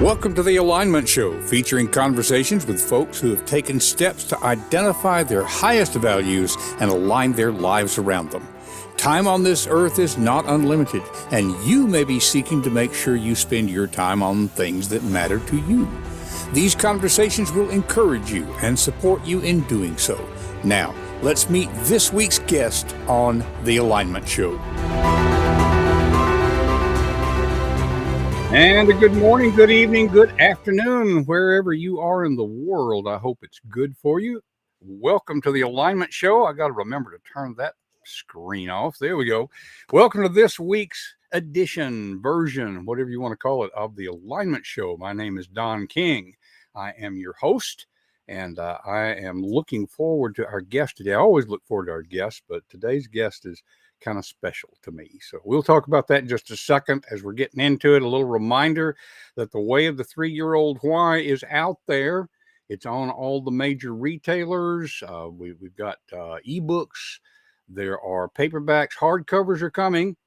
Welcome to the Alignment Show, featuring conversations with folks who have taken steps to identify their highest values and align their lives around them. Time on this earth is not unlimited, and you may be seeking to make sure you spend your time on things that matter to you. These conversations will encourage you and support you in doing so. Now, let's meet this week's guest on the Alignment Show. And a good morning, good evening, good afternoon, wherever you are in the world. I hope it's good for you. Welcome to the Alignment Show. I got to remember to turn that screen off. There we go. Welcome to this week's version, whatever you want to call it, of the Alignment Show. My name is Don King. I am your host, and I am looking forward to our guest today. I always look forward to our guest, but today's guest is kind of special to me. So we'll talk about that in just a second as we're getting into it. A little reminder that the Way of the 3-Year-Old Why is out there. It's on all the major retailers. We've got ebooks. There are paperbacks. Hardcovers are coming.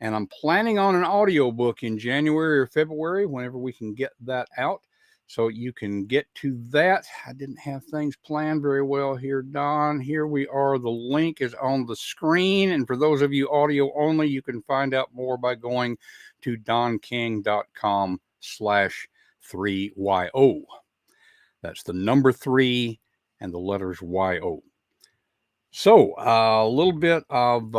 And I'm planning on an audiobook in January or February, whenever we can get that out. So you can get to that. I didn't have things planned very well here, Don. Here we are. The link is on the screen. And for those of you audio only, you can find out more by going to donking.com/3YO. That's the number 3 and the letters YO. So a little bit of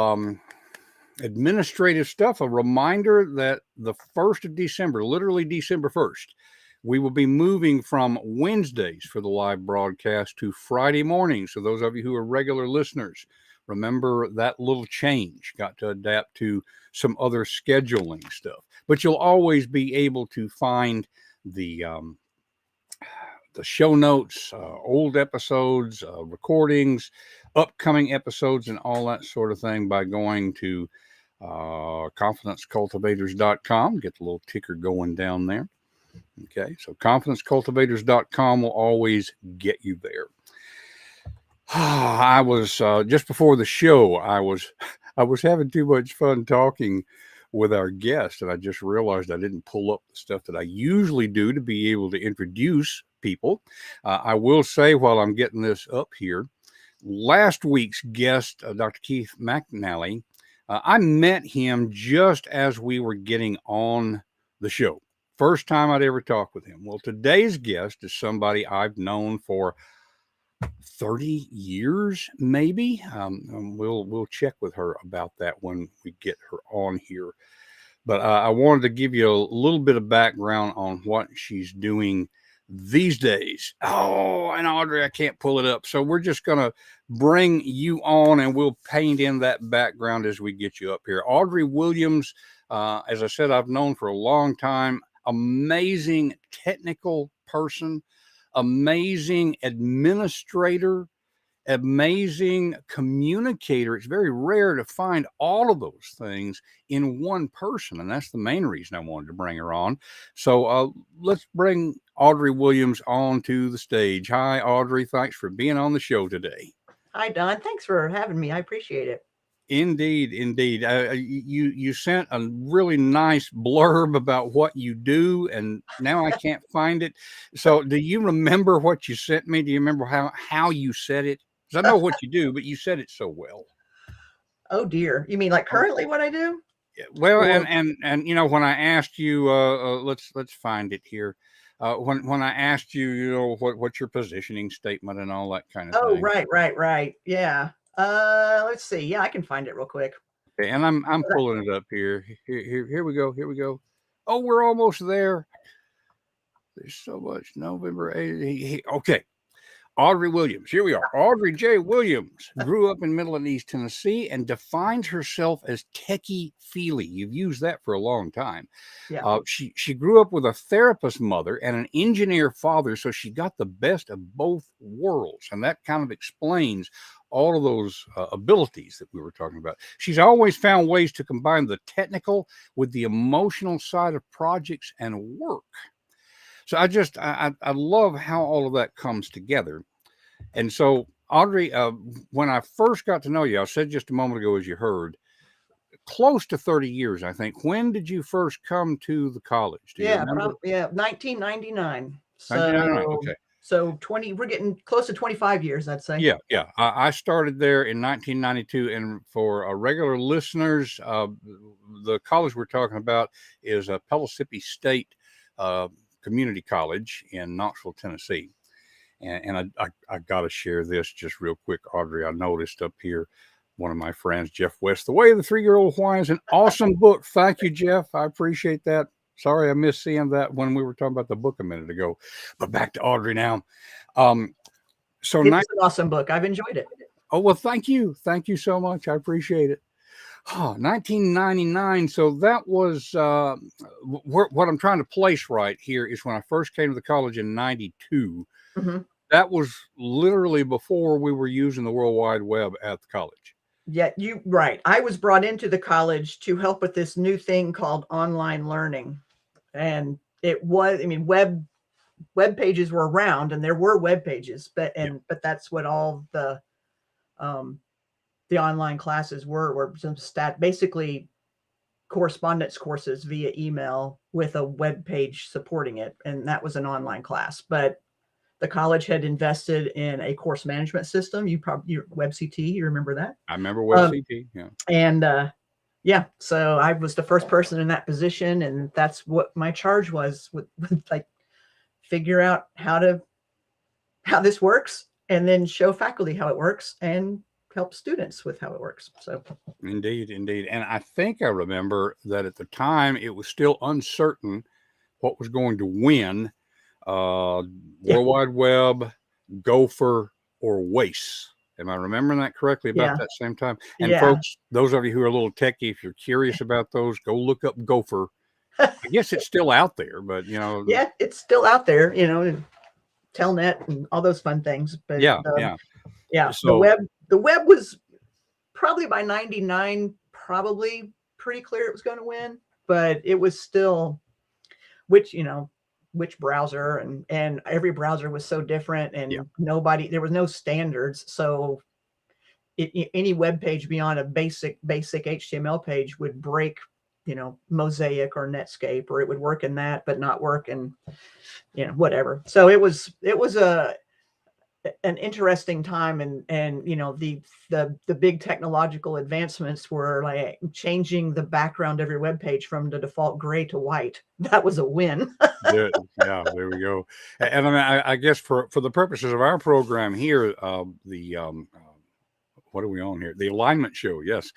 administrative stuff. A reminder that the 1st of December, literally December 1st, we will be moving from Wednesdays for the live broadcast to Friday mornings. So those of you who are regular listeners, remember that little change. Got to adapt to some other scheduling stuff. But you'll always be able to find the show notes, old episodes, recordings, upcoming episodes, and all that sort of thing by going to confidencecultivators.com. Get the little ticker going down there. Okay, so confidencecultivators.com will always get you there. I was just before the show, I was having too much fun talking with our guest, and I just realized I didn't pull up the stuff that I usually do to be able to introduce people. I will say, while I'm getting this up here, last week's guest, Dr. Keith McNally, I met him just as we were getting on the show. First time I'd ever talked with him. Well, today's guest is somebody I've known for 30 years, maybe. We'll check with her about that when we get her on here. But I wanted to give you a little bit of background on what she's doing these days. Oh, and Audrey, I can't pull it up. So we're just going to bring you on, and we'll paint in that background as we get you up here. Audrey Williams, as I said, I've known for a long time. Amazing technical person, amazing administrator, amazing communicator. It's very rare to find all of those things in one person, and that's the main reason I wanted to bring her on. So let's bring Audrey Williams on to the stage. Hi, Audrey. Thanks for being on the show today. Hi, Don. Thanks for having me. I appreciate it. Indeed. You sent a really nice blurb about what you do, and now I can't find it. So do you remember what you sent me? Do you remember how you said it? Because I know what you do, but you said it so well. Oh dear. You mean like currently what I do? Yeah, well, and you know, when I asked you, let's find it here. When I asked you, you know, what's your positioning statement and all that kind of thing. Oh, right. Yeah. Let's see. Yeah, I can find it real quick. Okay, and I'm pulling it up here. Here we go. Oh, we're almost there. There's so much. November 8th. Okay. Audrey Williams. Here we are. Audrey J. Williams grew up in Middle and East Tennessee and defines herself as techy-feely. You've used that for a long time. Yeah. She grew up with a therapist mother and an engineer father, so she got the best of both worlds. And that kind of explains all of those abilities that we were talking about. She's always found ways to combine the technical with the emotional side of projects and work. So I love how all of that comes together. And so, Audrey, when I first got to know you, I said just a moment ago, as you heard, close to 30 years, I think. When did you first come to the college? Do you Yeah, remember? 1999. 1999. So Okay. 20, we're getting close to 25 years, I'd say. Yeah, yeah. I started there in 1992, and for regular listeners, the college we're talking about is a Pellissippi State Community College in Knoxville, Tennessee. And I got to share this just real quick, Audrey. I noticed up here one of my friends, Jeff West, The Way of the Three-Year-Old Hawaiian is an awesome book. Thank you, Jeff. I appreciate that. Sorry I missed seeing that when we were talking about the book a minute ago. But back to Audrey now. So It's an awesome book. I've enjoyed it. Oh, well, thank you. Thank you so much. I appreciate it. 1999. So that was what I'm trying to place right here is when I first came to the college in 92. Mm-hmm. That was literally before we were using the World Wide Web at the college. Yeah, right. I was brought into the college to help with this new thing called online learning. And it was, I mean, web pages were around, and there were web pages, but that's what all the online classes were some basically correspondence courses via email with a web page supporting it. And that was an online class, but the college had invested in a course management system. Your WebCT, you remember that? I remember WebCT. Yeah. And so I was the first person in that position, and that's what my charge was with like figure out how this works, and then show faculty how it works, and help students with how it works. So indeed. And I think I remember that at the time it was still uncertain what was going to win. World Wide Web, Gopher, or Wace. Am I remembering that correctly about that same time? And folks, those of you who are a little techie, if you're curious about those, go look up Gopher. I guess it's still out there, but yeah, it's still out there, Telnet and all those fun things. But So the web was probably by 99, probably pretty clear it was going to win, but it was still which browser, and every browser was so different, and there was no standards. So any web page beyond a basic HTML page would break, Mosaic or Netscape, or it would work in that, but not work in, whatever. So it was an interesting time, and the big technological advancements were like changing the background of your web page from the default gray to white. That was a win. Yeah, there we go. And I mean, I guess for the purposes of our program here, what are we on here? The alignment show, yes.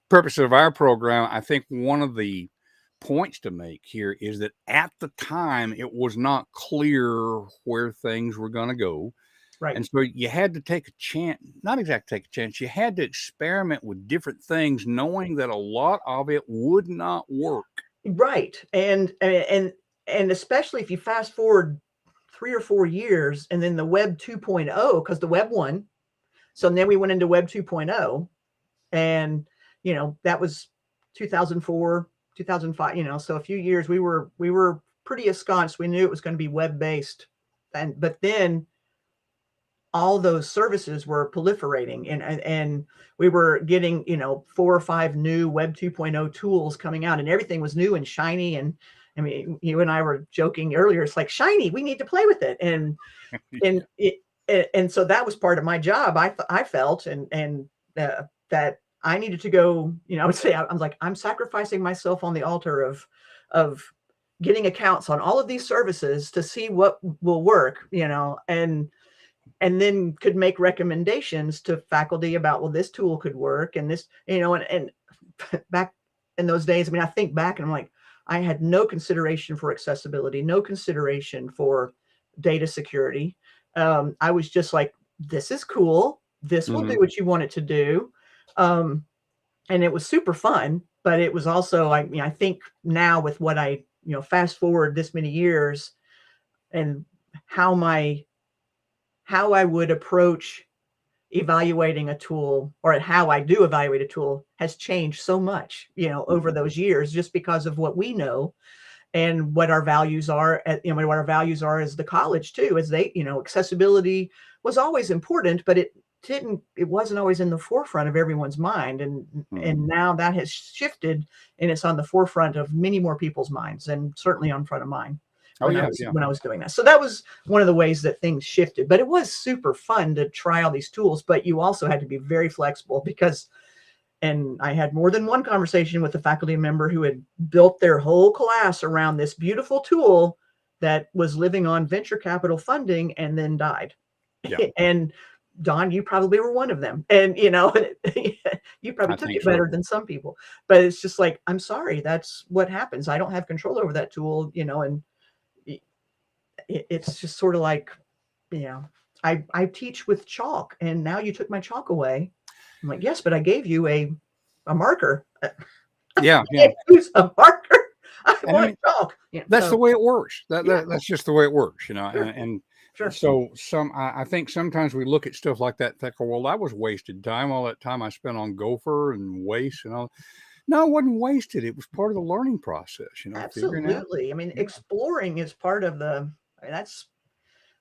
Purpose of our program, I think one of the points to make here is that at the time it was not clear where things were going to go. Right. And so you had to take a chance, not exactly take a chance, you had to experiment with different things, knowing that a lot of it would not work. Right. And especially if you fast forward 3 or 4 years, and then the web 2.0, because the web won. So then we went into web 2.0, and that was 2004, 2005, so a few years we were pretty ensconced. We knew it was going to be web-based, but then all those services were proliferating, and we were getting 4 or 5 new web 2.0 tools coming out, and everything was new and shiny. And I mean, you and I were joking earlier, it's like shiny, we need to play with it. And so that was part of my job. I felt that I needed to go, I would say, I'm like, I'm sacrificing myself on the altar of getting accounts on all of these services to see what will work, and then could make recommendations to faculty about, well, this tool could work, and this, and back in those days, I mean, I think back and I'm like, I had no consideration for accessibility, no consideration for data security. I was just like, this is cool. This will do what you want it to do. And it was super fun, but it was also, I think now with what I, fast forward this many years, and how I would approach evaluating a tool, or how I do evaluate a tool, has changed so much, over those years, just because of what we know and what our values are what our values are as the college too, as they, accessibility was always important, but it wasn't always in the forefront of everyone's mind, and now that has shifted, and it's on the forefront of many more people's minds, and certainly on front of mine Oh, when yeah, yeah. I was doing that. So that was one of the ways that things shifted. But it was super fun to try all these tools, but you also had to be very flexible because, and I had more than one conversation with a faculty member who had built their whole class around this beautiful tool that was living on venture capital funding and then died. Yeah, And Don, you probably were one of them. And, you know, you probably I took think it so. better than some people. But it's just like, I'm sorry, that's what happens. I don't have control over that tool, you know, and it's just sort of like, you know, I teach with chalk, and now you took my chalk away. I'm like, yes, but I gave you a marker. Yeah, yeah. Can't use a marker. I And I want mean, chalk. Yeah. that's the So way it works. yeah, That's just the way it works, you know. sure, And sure. so I think sometimes we look at stuff like that and think, oh, well, that was wasted time. All that time I spent on Gopher and waste and all. No, it wasn't wasted. It was part of the learning process, you know, figuring out. Absolutely. I mean, Yeah, exploring is part of the. I mean,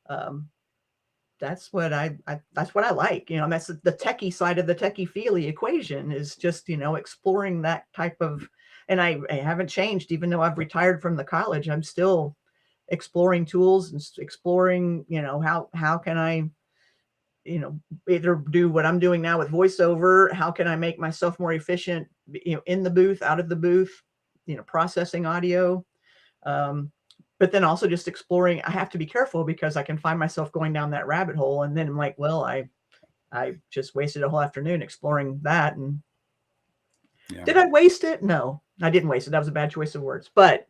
um, that's what that's what I like. You know, that's the techie side of the techy-feely equation is just, you know, exploring that type of. And I haven't changed, even though I've retired from the college. I'm still exploring tools and exploring, you know, how can I, you know, either do what I'm doing now with voiceover, how can I make myself more efficient, you know, in the booth, out of the booth, you know, processing audio. Um, but then also just exploring, I have to be careful because I can find myself going down that rabbit hole. And then I'm like, well, I just wasted a whole afternoon exploring that. And yeah. did I waste it? No, I didn't waste it. That was a bad choice of words, but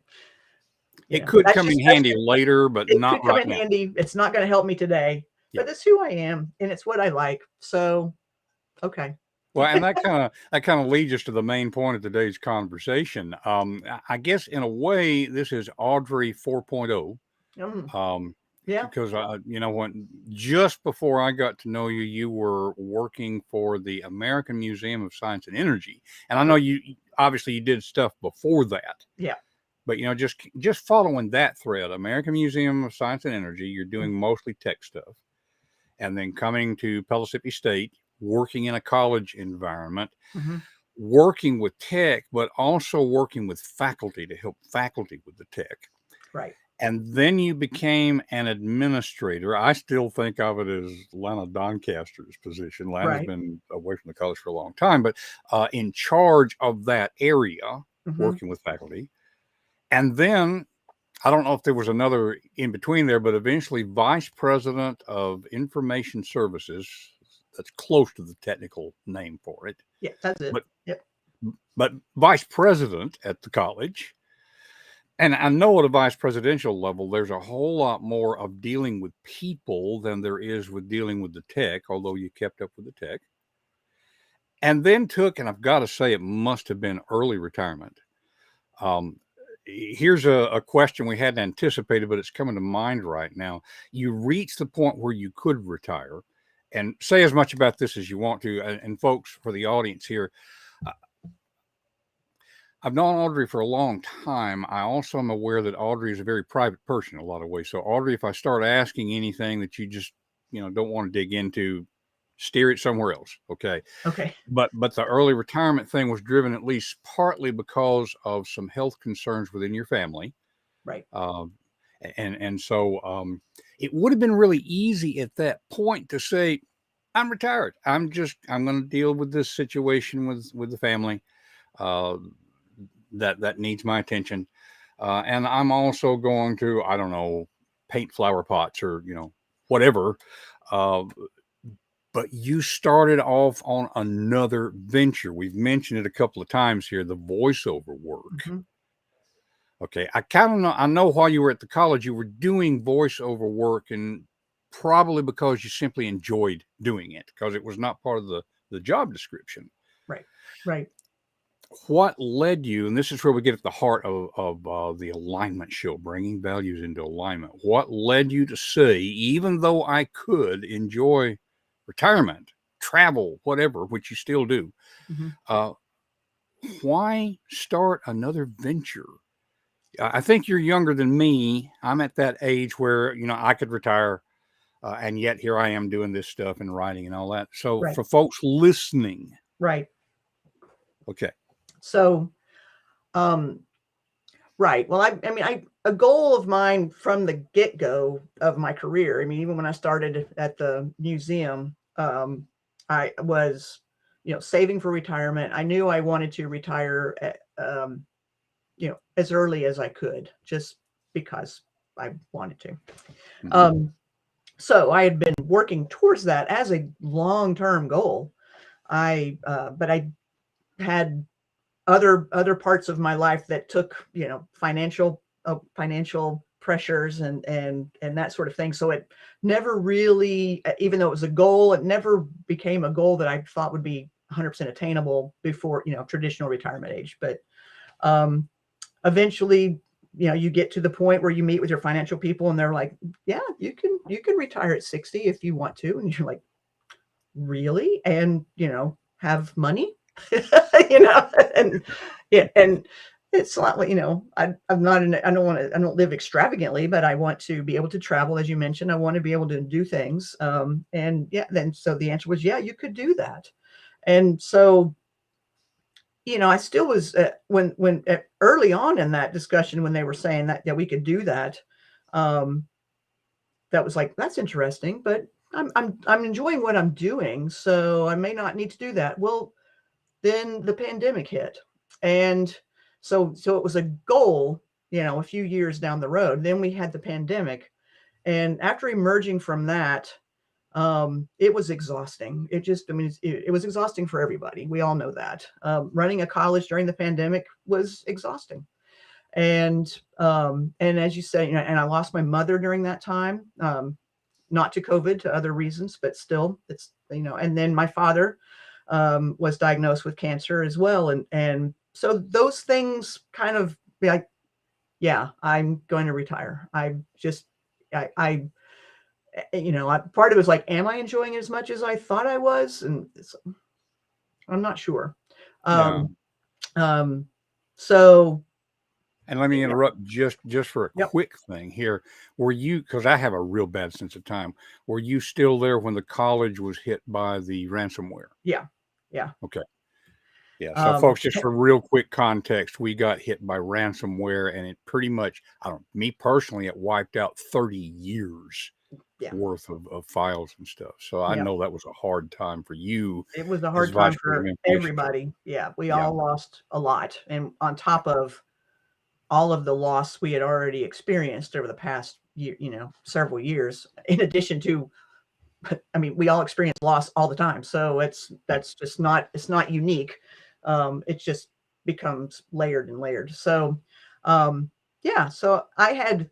you It know, could come in that's handy just, later, but it not could come right in now. handy. It's not going to help me today, Yeah. but that's who I am and it's what I like. So, okay. Well, and that kind of leads us to the main point of today's conversation. I guess in a way, this is Audrey 4.0. Mm, Um, yeah. because you know, when just before I got to know you, you were working for the American Museum of Science and Energy, and I know you obviously you did stuff before that, Yeah. but you know, just following that thread, American Museum of Science and Energy, you're doing mostly tech stuff, and then coming to Pellissippi State, working in a college environment, Mm-hmm. working with tech, but also working with faculty to help faculty with the tech. Right. And then you became an administrator. I still think of it as Lana Doncaster's position. Lana's Right. been away from the college for a long time, but in charge of that area, Mm-hmm. working with faculty. And then I don't know if there was another in between there, but eventually vice president of information services. That's close to the technical name for it, Yeah. That's it. but Yep. vice president at the college. And I know at a vice presidential level, there's a whole lot more of dealing with people than there is with dealing with the tech, although you kept up with the tech. And then took, and I've got to say, it must have been early retirement. Um, Here's a question we hadn't anticipated, but it's coming to mind right now. You reached the point where you could retire, and say as much about this as you want to. And folks, for the audience here, I've known Audrey for a long time. I also am aware that Audrey is a very private person in a lot of ways. So, Audrey, if I start asking anything that you just, you know, don't want to dig into, steer it somewhere else. Okay. Okay. But the early retirement thing was driven at least partly because of some health concerns within your family. Right. Um, and so it would have been really easy at that point to say, I'm retired. I'm going to deal with this situation with the family. Uh, that needs my attention. And I'm also going to, I don't know, paint flower pots or, you know, whatever. Uh, but you started off on another venture. We've mentioned it a couple of times here, the voiceover work. Mm-hmm. Okay. I kind of know, I know while you were at the college, you were doing voiceover work, and probably because you simply enjoyed doing it because it was not part of the job description. Right. Right. What led you, and this is where we get at the heart of the alignment show, bringing values into alignment. What led you to say, even though I could enjoy retirement, travel, whatever, which you still do, Mm-hmm. uh, why start another venture? I think you're younger than me. I'm at that age where, you know, I could retire. and yet here I am doing this stuff and writing and all that. So Right. for folks listening, Right. okay. So, right. Well, I mean, a goal of mine from the get-go of my career, I mean, even when I started at the museum, I was, saving for retirement. I knew I wanted to retire at, as early as I could, just because I wanted to. Mhm. So I had been working towards that as a long-term goal. But I had other parts of my life that took, financial pressures and that sort of thing. So it never really, even though it was a goal, it never became a goal that I thought would be 100% attainable before, traditional retirement age. But um, eventually, you get to the point where you meet with your financial people and they're like, yeah, you can retire at 60 if you want to. And you're like, really? And, have money, you know, and yeah, and it's not like, I'm not in, I don't live extravagantly, but I want to be able to travel. As you mentioned, I want to be able to do things. And yeah, then, so the answer was, yeah, you could do that. And so, I still was, early on in that discussion, when they were saying that, yeah, we could do that. Um, that was like, that's interesting, but I'm enjoying what I'm doing, so I may not need to do that. Well, then the pandemic hit, and so it was a goal, a few years down the road. Then we had the pandemic, and after emerging from that, it was exhausting. It just, I mean, it was exhausting for everybody. We all know that. Running a college during the pandemic was exhausting. And as you say, and I lost my mother during that time, not to COVID, to other reasons, but still, it's, and then my father was diagnosed with cancer as well. And so those things kind of be like, yeah, I'm going to retire. I just, part of it was like, am I enjoying it as much as I thought I was? And I'm not sure. Yeah. Um, um, so And let me yeah, interrupt just for a yep, quick thing here. Were you, because I have a real bad sense of time, were you still there when the college was hit by the ransomware? yeah, yeah. Okay. Yeah. So, Um, folks, just for real quick context, we got hit by ransomware, and it pretty much, me personally, it wiped out 30 years yeah, worth of files and stuff. So I yeah. know that was a hard time for you It was a as hard vice time president for of information services. everybody. Yeah, we Yeah. all lost a lot, and on Yeah. top of all of the loss we had already experienced over the past year, several years, in addition to, I mean, we all experience loss all the time. So Yeah. that's just not, it's not unique. It just becomes layered and layered. So, yeah, so I had,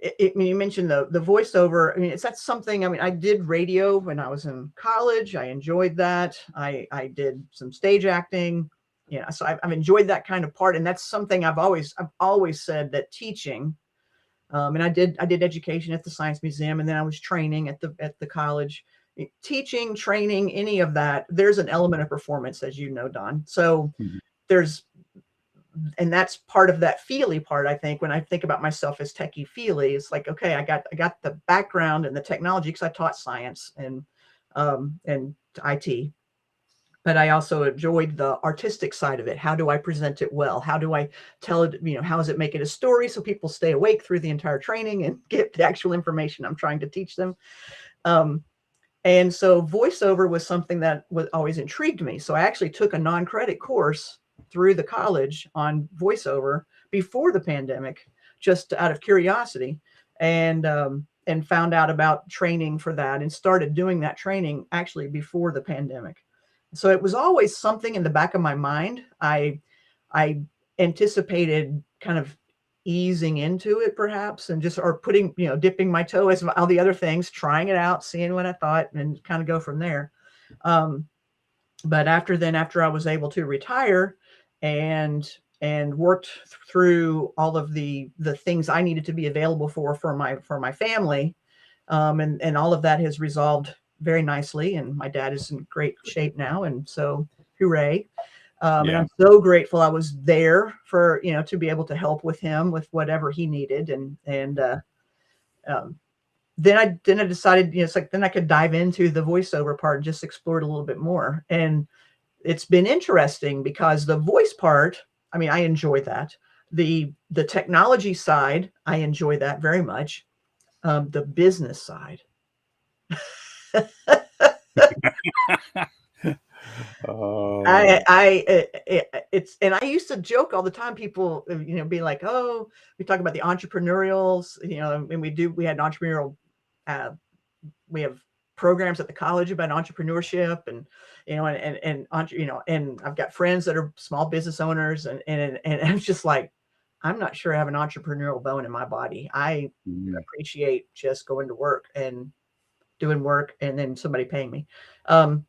I mean, you mentioned the voiceover. I mean, that's something, I mean, I did radio when I was in college. I enjoyed that. I did some stage acting, so I've enjoyed that kind of part. And that's something I've always said that teaching, and I did education at the Science Museum, and then I was training at the college. Teaching, training, any of that, there's an element of performance, as you know, Don. So Mhm. there's, and that's part of that feely part. I think when I think about myself as techy-feely, it's like, okay, I got the background and the technology because I taught science and IT, but I also enjoyed the artistic side of it. How do I present it well? How do I tell it, how does it make it a story so people stay awake through the entire training and get the actual information I'm trying to teach them? Um, and so voiceover was something that was always intrigued me. So I actually took a non-credit course through the college on voiceover before the pandemic, just out of curiosity, and found out about training for that and started doing that training actually before the pandemic. So it was always something in the back of my mind. I anticipated kind of easing into it perhaps, and just, or putting, dipping my toe as all the other things, trying it out, seeing what I thought, and kind of go from there. Um, but after I was able to retire and worked through all of the things I needed to be available for my family, and all of that has resolved very nicely, and my dad is in great shape now, and so hooray. And Yeah. I'm so grateful I was there for, to be able to help with him with whatever he needed. Um, then I decided, you know, it's like then I could dive into the voiceover part and just explore it a little bit more. And it's been interesting because the voice part, I mean, I enjoy that. The technology side, I enjoy that very much. The business side. Oh, It's, and I used to joke all the time. People, you know, be like, "Oh, we talk about the entrepreneurials, you know, and we had an entrepreneurial, uh, we have programs at the college about entrepreneurship, and you know, you know, and I've got friends that are small business owners, and I'm just like, I'm not sure I have an entrepreneurial bone in my body. I mm, appreciate just going to work and doing work, and then somebody paying me. Um,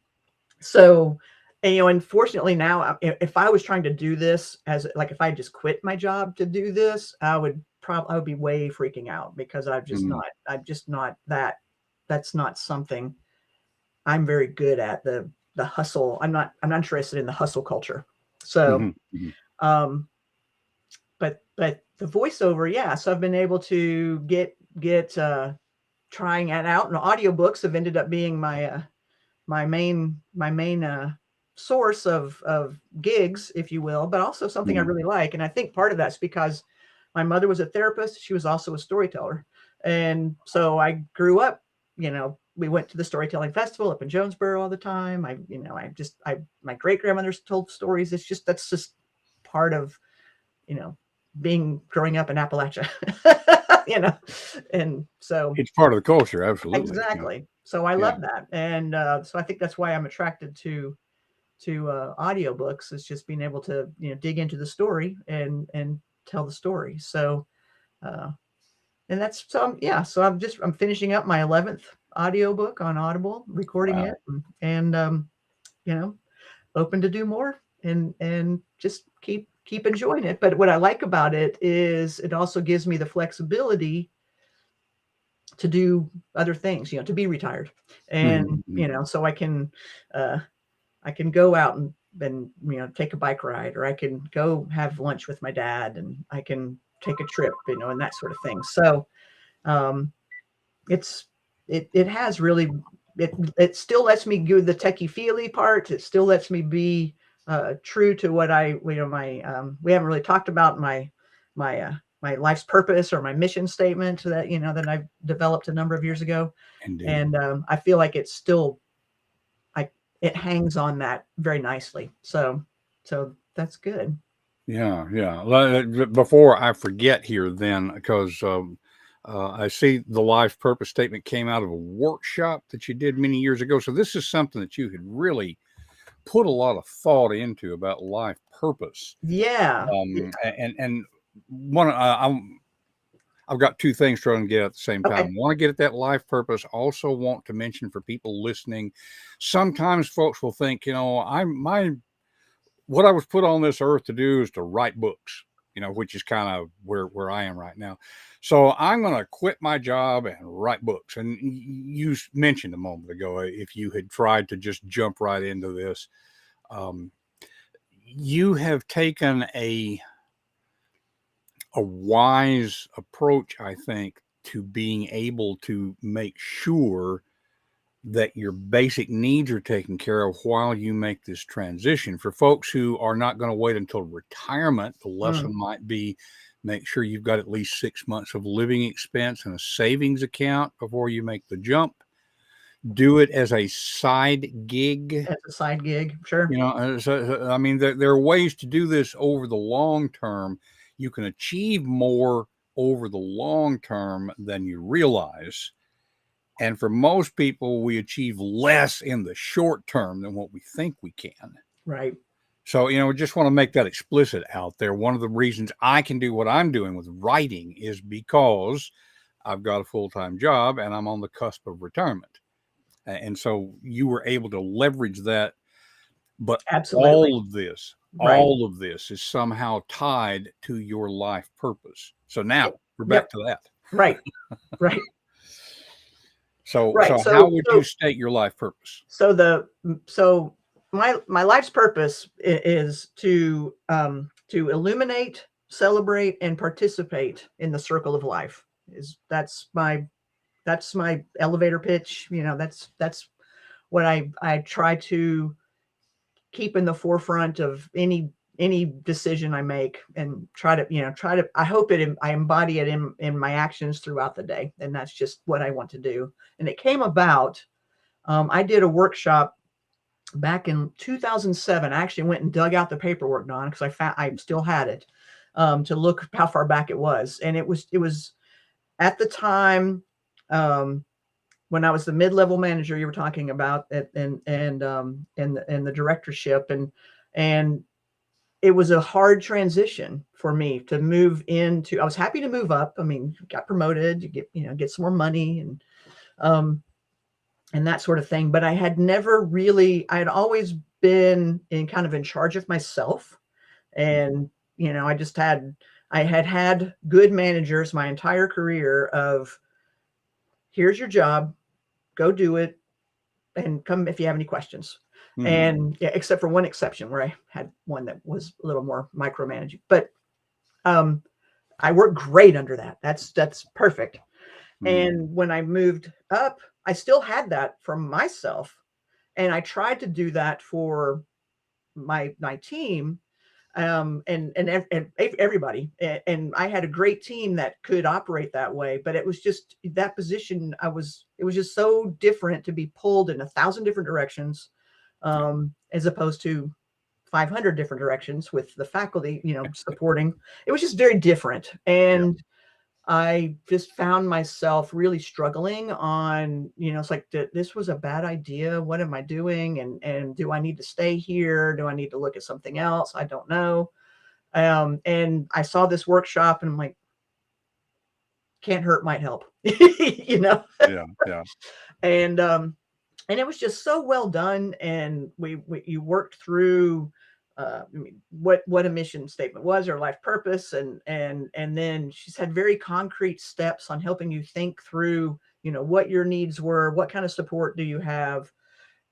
so, and, you know, unfortunately now, if I was trying to do this as like, if I just quit my job to do this, I would be way freaking out because mm, I'm just not that, that's not something I'm very good at, the hustle. I'm not interested in the hustle culture. So, mhm, mhm. um, but the voiceover, yeah. So I've been able to get trying it out, and audiobooks have ended up being my main source of gigs, if you will, but also something I Mm. really like. And I think part of that's because my mother was a therapist. She was also a storyteller. And so I grew up, you know, we went to the storytelling festival up in Jonesboro all the time. You know, my great grandmother's told stories. It's just, that's just part of, you know, being growing up in Appalachia, you know, and so It's part of the culture, absolutely. Yeah. exactly. So I Yeah. love that. And so I think that's why I'm attracted to audiobooks, is just being able to, you know, dig into the story and tell the story. So uh and that's, so yeah, so I'm finishing up my 11th audiobook on Audible, recording it, Wow. and you know, open to do more, and just keep enjoying it. But what I like about it is it also gives me the flexibility to do other things, you know, to be retired. And, Mhm, mhm. you know, so uh, I can go out and, you know, take a bike ride, or I can go have lunch with my dad, and I can take a trip, you know, and that sort of thing. So, um, it's, it has really, it still lets me do the techy-feely part. It still lets me be true to what you know, we haven't really talked about my life's purpose or my mission statement that, you know, that I've developed a number of years ago. Indeed. And I feel like it's still, I it hangs on that very nicely. So that's good. Yeah, yeah. Before I forget here, then, because I see the life purpose statement came out of a workshop that you did many years ago. So this is something that you had really put a lot of thought into about life purpose. Yeah. And one, I've got two things trying to get at the same Okay. time. Want to get at that life purpose. Also want to mention for people listening, sometimes folks will think, you know, what I was put on this earth to do is to write books, you know, which is kind of where I am right now. So I'm going to quit my job and write books. And you mentioned a moment ago, if you had tried to just jump right into this, um, you have taken a wise approach, I think, to being able to make sure that your basic needs are taken care of while you make this transition. For folks who are not going to wait until retirement, the Mm, lesson might be make sure you've got at least 6 months of living expense and a savings account before you make the jump. Do it as a side gig. as a side gig, sure. You know, I mean, there are ways to do this over the long term. You can achieve more over the long term than you realize. And for most people, we achieve less in the short term than what we think we can. Right. So, you know, we just want to make that explicit out there. One of the reasons I can do what I'm doing with writing is because I've got a full time job and I'm on the cusp of retirement. And so you were able to leverage that. But Absolutely. Right. all of this is somehow tied to your life purpose. So now Yep. we're back Yep. to that. Right. Right. So Right. how would you state your life purpose? So my life's purpose is to illuminate, celebrate, and participate in the circle of life. Is That's that's my elevator pitch. That's what I try to keep in the forefront of any decision I make, and I hope I embody it in my actions throughout the day. And that's just what I want to do. And it came about, I did a workshop back in 2007. I actually went and dug out the paperwork, Don, because I still had it, to look how far back it was. And it was at the time, when I was the mid-level manager you were talking about, and the directorship, and it was a hard transition for me to move into. I was happy to move up. I mean, got promoted, you get some more money, and that sort of thing. But I had always been in charge of myself. And, I had good managers my entire career of, here's your job, go do it, and come if you have any questions. Mhm. And yeah, except for one exception where I had one that was a little more micromanaging, but I worked great under that. That's perfect. And when I moved up, I still had that for myself. And I tried to do that for my team, and everybody. And I had a great team that could operate that way, but it was just that position. It was just so different to be pulled in 1,000 different directions, as opposed to 500 different directions with the faculty, supporting. It was just very different. And I just found myself really struggling on, it's like, this was a bad idea. What am I doing? And do I need to stay here? Do I need to look at something else? I don't know. And I saw this workshop and I'm like, can't hurt, might help, Yeah. Yeah. And it was just so well done. And you worked through, what a mission statement was, or life purpose. And then she's had very concrete steps on helping you think through, what your needs were, what kind of support do you have,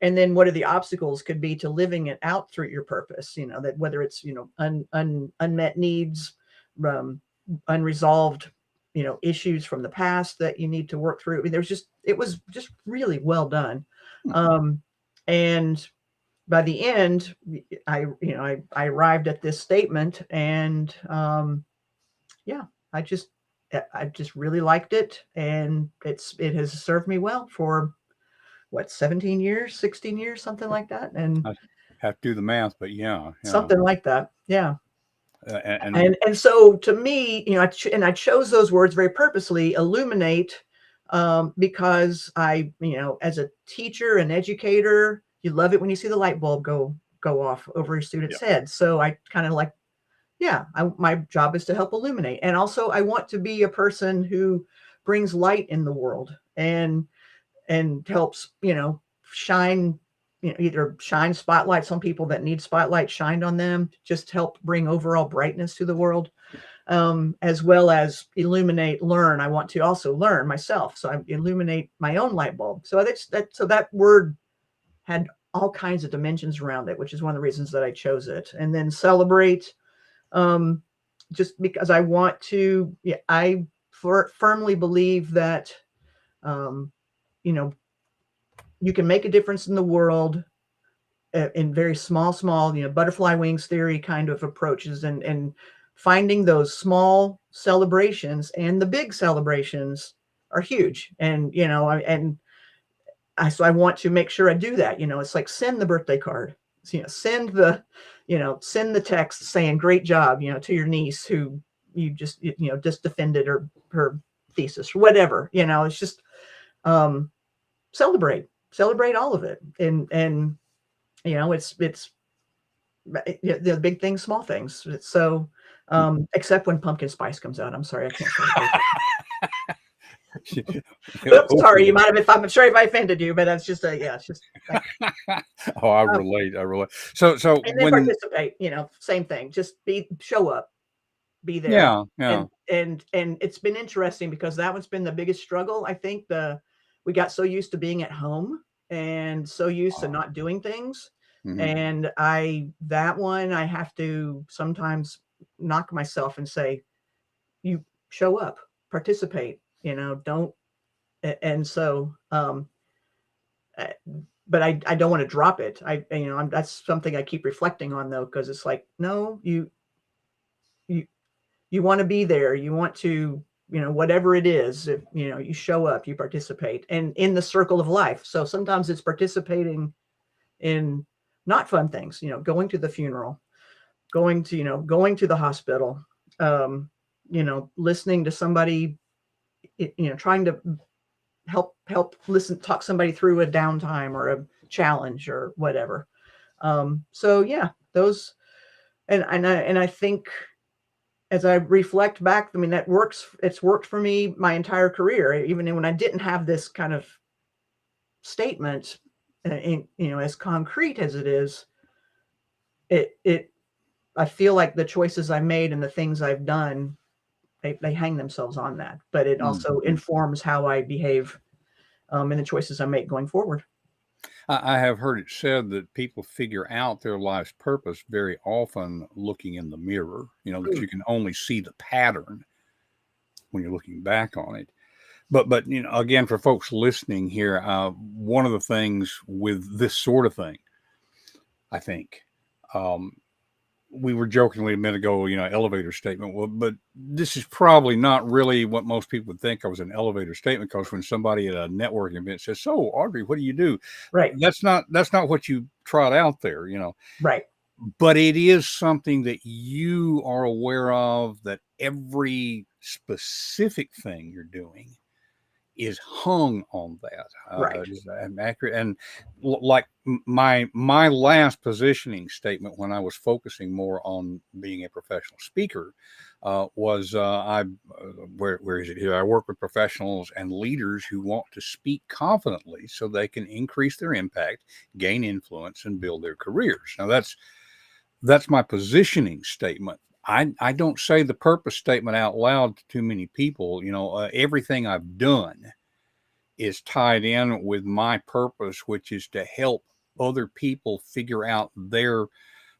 and then what are the obstacles could be to living it out through your purpose, that whether it's, unmet needs, unresolved, issues from the past that you need to work through. I mean, it was just really well done. And by the end, I arrived at this statement, and I just really liked it, and it has served me well for 17 years, 16 years, something like that. And I have to do the math, but yeah. something like that. Yeah. And And so to me, I chose those words very purposely, illuminate, because as a teacher and educator, you love it when you see the light bulb go off over your students' heads. So I kind of like, my job is to help illuminate. And also I want to be a person who brings light in the world, and helps, shine, either shine spotlights on people that need spotlight shined on them, just help bring overall brightness to the world, as well as illuminate, learn. I want to also learn myself. So I illuminate my own light bulb. So so that word had all kinds of dimensions around it, which is one of the reasons that I chose it. And then celebrate, just because I want to, I firmly believe that, you can make a difference in the world, in very small, butterfly wings theory kind of approaches, and finding those small celebrations, and the big celebrations are huge. And, so I want to make sure I do that. It's like, send the birthday card, send the text saying, great job, to your niece who you just defended her thesis or whatever. It's just, celebrate all of it. And it's the big things, small things. So, except when pumpkin spice comes out. I'm sorry, I can't celebrate. Oops, sorry, you might have, I'm sorry if I offended you, but that's just it's just like, oh, I relate. So and then participate, same thing. Just show up, be there. Yeah. And it's been interesting because that one's been the biggest struggle. I think we got so used to being at home and so used to not doing things. And that one, I have to sometimes knock myself and say, you show up, participate, don't And so, uh, but I don't want to drop it. That's something I keep reflecting on though, because it's like, no, you you want to be there. You want to, whatever it is, if, you show up, you participate, and in the circle of life. So sometimes it's participating in not fun things, going to the funeral, going to the hospital, listening to somebody, trying to help listen, talk somebody through a downtime or a challenge or whatever. So yeah, those, and I think as I reflect back, I mean, it's worked for me my entire career, even when I didn't have this kind of statement, as concrete as it is, it I feel like the choices I made and the things I've done, they hang themselves on that, but it also Mhm. informs how I behave, and the choices I make going forward. I have heard it said that people figure out their life's purpose very often looking in the mirror, that Mm, you can only see the pattern when you're looking back on it. But again, for folks listening here, one of the things with this sort of thing, I think, um, we were jokingly a minute ago, elevator statement. Well, but this is probably not really what most people would think of as an elevator statement. Because when somebody at a networking event says, "So, Audrey, what do you do?" right, That's not what you trot out there, right, But it is something that you are aware of, that every specific thing you're doing is hung on that. right. Is that accurate? And like my last positioning statement when I was focusing more on being a professional speaker was where is it here? I work with professionals and leaders who want to speak confidently so they can increase their impact, gain influence, and build their careers. Now that's my positioning statement. I don't say the purpose statement out loud to too many people. Everything I've done is tied in with my purpose, which is to help other people figure out their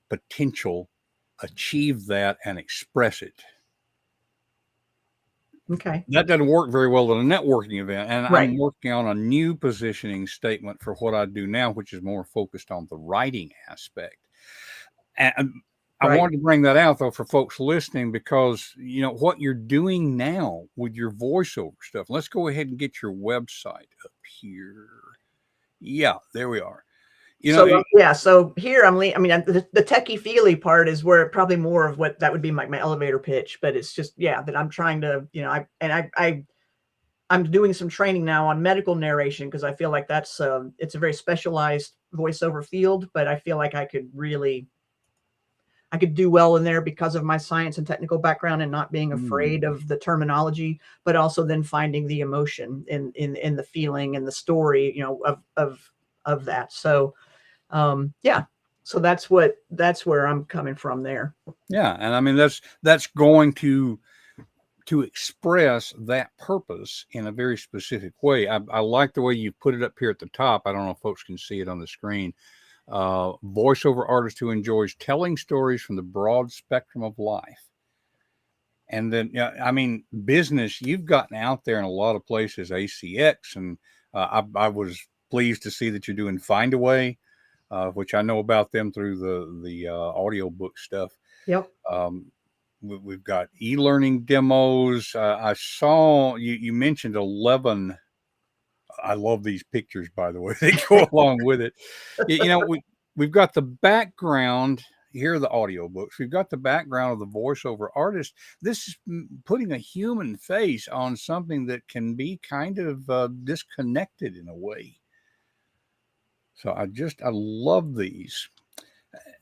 potential, achieve that, and express it. Okay, That doesn't work very well at a networking event. And right, I'm working on a new positioning statement for what I do now, which is more focused on the writing aspect. And I right. wanted to bring that out though for folks listening, because what you're doing now with your voiceover stuff. Let's go ahead and get your website up here. Yeah, there we are. You know, So yeah, so here I mean, the techy-feely part is where probably more of what that would be my elevator pitch, but it's just, yeah, that I'm trying to, I'm doing some training now on medical narration because I feel like it's a very specialized voiceover field, but I feel like I could do well in there because of my science and technical background and not being afraid mm, of the terminology, but also then finding the emotion in the feeling and the story, of that. So yeah, so that's where I'm coming from there. yeah, and I mean that's going to express that purpose in a very specific way. I like the way you put it up here at the top. I don't know if folks can see it on the screen. Voiceover artist who enjoys telling stories from the broad spectrum of life. And then, yeah, I mean, business, you've gotten out there in a lot of places, ACX, and I was pleased to see that you're doing Find a Way, which I know about them through the audio book stuff. Yep. Um, we've got e-learning demos. I saw you mentioned 11. I love these pictures, by the way. They go along with it. We've got the background. Here are the audiobooks. We've got the background of the voiceover artist. This is putting a human face on something that can be kind of disconnected in a way. So I love these,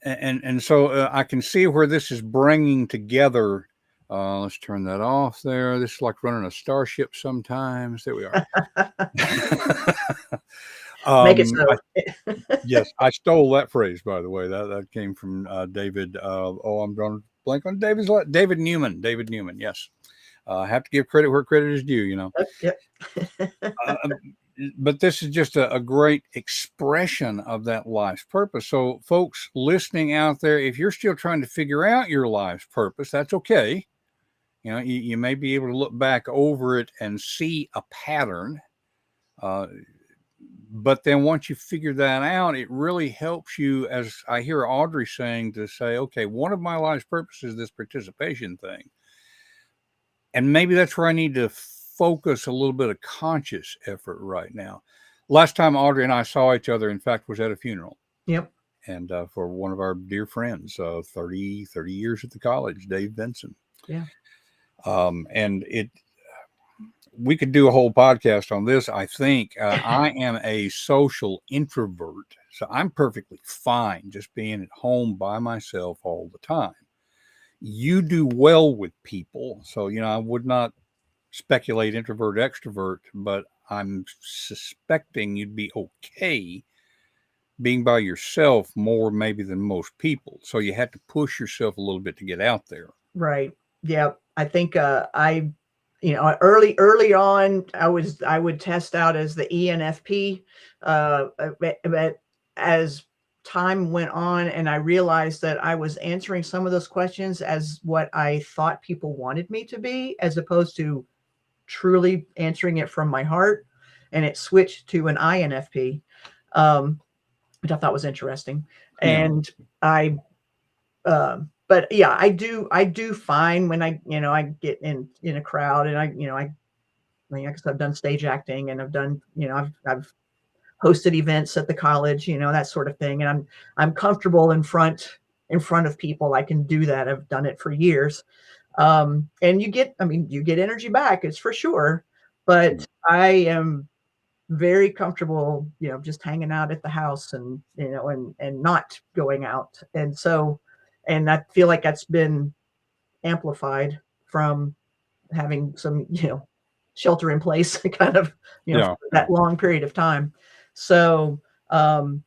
and so I can see where this is bringing together. Let's turn that off there. This is like running a starship sometimes. There we are. Make it I so. Yes, I stole that phrase, by the way. That came from David. I'm drawing a blank on David Newman. David Newman. Yes, I have to give credit where credit is due. Yep. Uh, um, but this is just a great expression of that life's purpose. So, folks listening out there, if you're still trying to figure out your life's purpose, that's okay. You may be able to look back over it and see a pattern. Uh, but then once you figure that out, it really helps you, as I hear Audrey saying, to say, okay, one of my life's purposes is this participation thing. And maybe that's where I need to focus a little bit of conscious effort right now. Last time Audrey and I saw each other, in fact, was at a funeral. Yep. And for one of our dear friends, 30 years at the college, Dave Benson. Yeah. And we could do a whole podcast on this. I think I am a social introvert, so I'm perfectly fine just being at home by myself all the time. You do well with people, so I would not speculate introvert extrovert, but I'm suspecting you'd be okay being by yourself more maybe than most people. So you have to push yourself a little bit to get out there. Right. Yeah. I think early on I would test out as the ENFP, but as time went on and I realized that I was answering some of those questions as what I thought people wanted me to be, as opposed to truly answering it from my heart, and it switched to an INFP, which I thought was interesting. Yeah. And but yeah, I do find when I get in a crowd, and like I said, I've done stage acting, and I've done, I've hosted events at the college, that sort of thing. And I'm comfortable in front of people. I can do that. I've done it for years. And you get energy back, it's for sure. But I am very comfortable, just hanging out at the house, and, and not going out. And so, and I feel like that's been amplified from having some, shelter in place kind of, for that long period of time. So, well,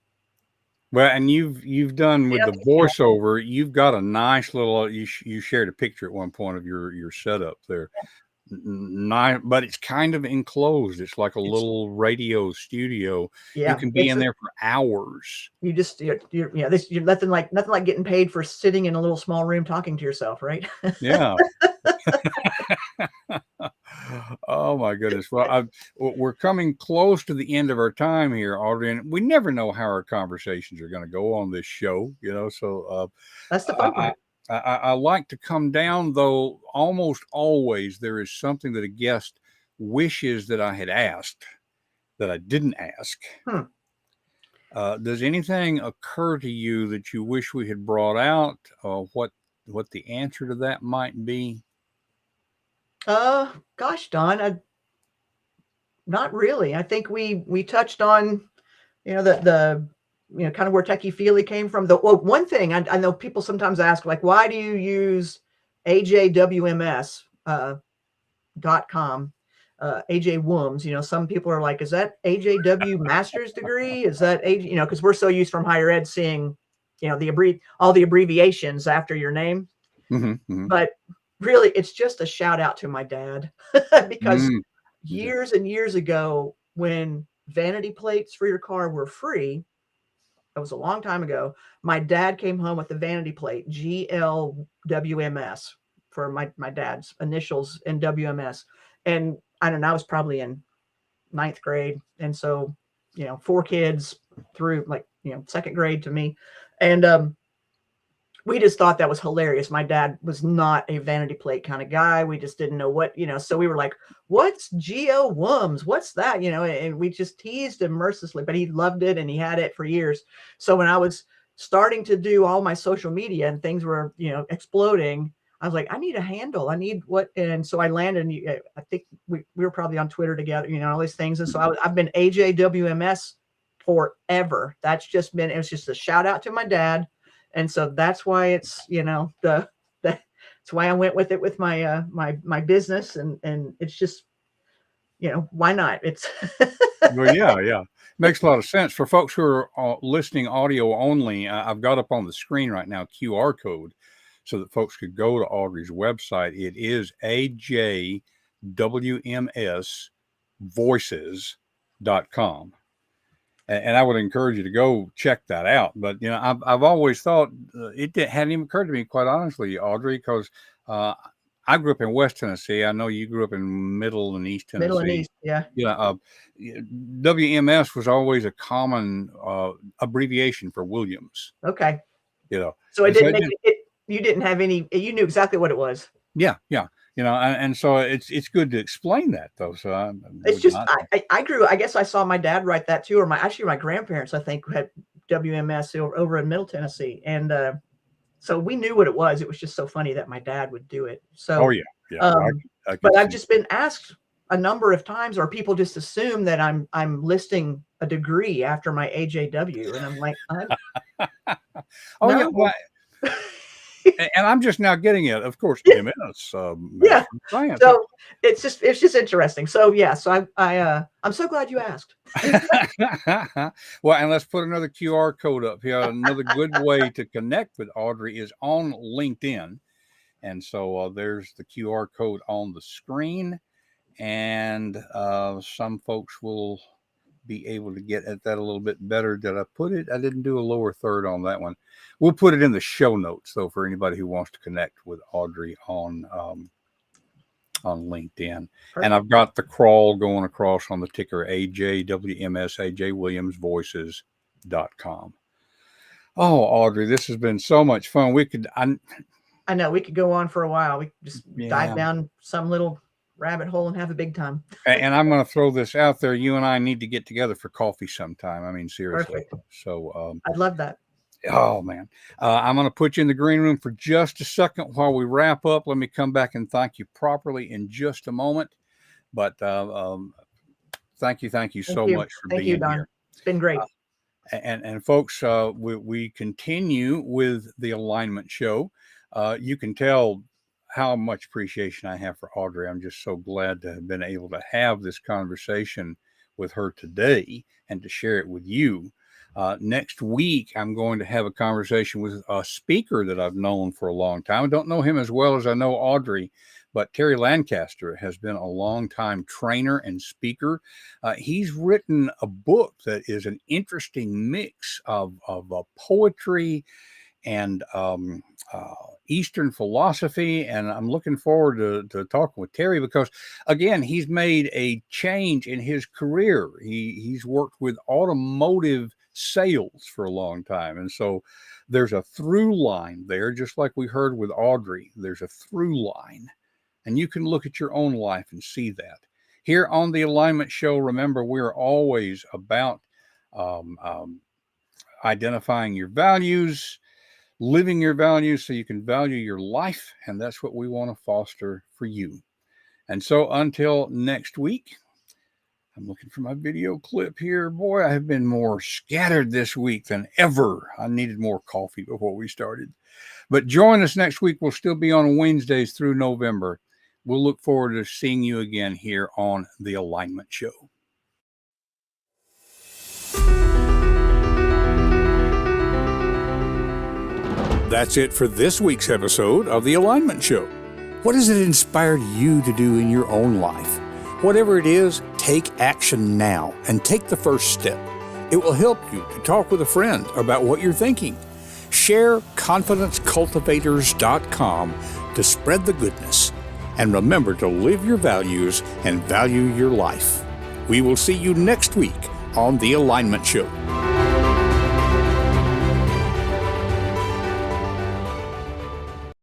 and you've done with the voiceover, you've got a nice little, you shared a picture at one point of your setup there. Nice, but it's kind of enclosed. It's like a little radio studio. Yeah, you can be in there for hours. You just you're nothing like getting paid for sitting in a little small room talking to yourself, right? Yeah. Oh my goodness. Well, we're coming close to the end of our time here, Audrey, and we never know how our conversations are going to go on this show, so that's the fun part. I like to come down, though. Almost always there is something that a guest wishes that I had asked that I didn't ask. Does anything occur to you that you wish we had brought out? What the answer to that might be? Gosh, Don, not really. I think we touched on, the kind of where techy-feely came from. One thing I know people sometimes ask, like, why do you use AJWMS.com? AJ Wooms, some people are like, is that AJW master's degree? Is that because we're so used from higher ed seeing, all the abbreviations after your name. Mm-hmm. But really, it's just a shout out to my dad, because years and years ago, when vanity plates for your car were free, that was a long time ago, my dad came home with the vanity plate, GLWMS, for my dad's initials in WMS. And I don't know, I was probably in 9th grade. And so, 4 kids through second grade to me. And we just thought that was hilarious. My dad was not a vanity plate kind of guy. We just didn't know what, so we were like, what's Geo Wums? What's that? And we just teased him mercilessly, but he loved it and he had it for years. So when I was starting to do all my social media and things were, exploding, I was like, I need a handle. I need what? And so I landed, I think we were probably on Twitter together, all these things. And so I've been AJWMS forever. It was just a shout out to my dad. And so that's why it's, that's why I went with it with my, my business. And it's just, why not? It's well, yeah. Makes a lot of sense for folks who are listening audio only. I've got up on the screen right now, QR code, so that folks could go to Audrey's website. It is AJWMSvoices.com. And I would encourage you to go check that out. But, I've always thought it hadn't even occurred to me, quite honestly, Audrey, because I grew up in West Tennessee. I know you grew up in Middle and East Middle and Tennessee. East, yeah. Yeah, WMS was always a common abbreviation for Williams. Okay. You know, So it and so didn't make it. You didn't have any. You knew exactly what it was. yeah. You know, and so it's good to explain that though. So I It's would just not. I grew. I guess I saw my dad write that too, or my grandparents I think had WMS over in Middle Tennessee, and so we knew what it was. It was just so funny that my dad would do it. Oh So, yeah. I could but I've see. just been asked a number of times, or people just assume that I'm listing a degree after my AJW, and I'm like, Oh yeah. no. Well, and I'm just now getting it. Of course, Yeah. MS, Yeah. Master of Science. So it's just interesting. So yeah. So I'm so glad you asked. Well, and let's put another QR code up here. Another good way to connect with Audrey is on LinkedIn. And so there's the QR code on the screen. And some folks will be able to get at that a little bit better. Did I put it? I didn't do a lower third on that one. We'll put it in the show notes, though, for anybody who wants to connect with Audrey on LinkedIn. Perfect. And I've got the crawl going across on the ticker AJWMS, AJ Williams Voices.com. Oh, Audrey, this has been so much fun. I know we could go on for a while. We could just dive down some little rabbit hole and have a big time. And I'm going to throw this out there. You and I need to get together for coffee sometime. I mean, seriously. Perfect. So I'd love that. Oh man, I'm going to put you in the green room for just a second while we wrap up. Let me come back and thank you properly in just a moment. But thank you so much for being Don. here. It's been great. And folks, we continue with the Alignment Show. You can tell how much appreciation I have for Audrey. I'm just so glad to have been able to have this conversation with her today and to share it with you. Next week, I'm going to have a conversation with a speaker that I've known for a long time. I don't know him as well as I know Audrey, but Terry Lancaster has been a long-time trainer and speaker. He's written a book that is an interesting mix of poetry and Eastern philosophy. And I'm looking forward to talking with Terry because, again, he's made a change in his career. He's worked with automotive sales for a long time. And so there's a through line there, just like we heard with Audrey. There's a through line. And you can look at your own life and see that. Here on the Alignment Show, remember, we're always about identifying your values, living your values so you can value your life. And that's what we want to foster for you. And so until next week, I'm looking for my video clip here. Boy, I have been more scattered this week than ever. I needed more coffee before we started. But join us next week. We'll still be on Wednesdays through November. We'll look forward to seeing you again here on The Alignment Show. That's it for this week's episode of The Alignment Show. What has it inspired you to do in your own life? Whatever it is, take action now and take the first step. It will help you to talk with a friend about what you're thinking. Share confidencecultivators.com to spread the goodness. And remember to live your values and value your life. We will see you next week on The Alignment Show.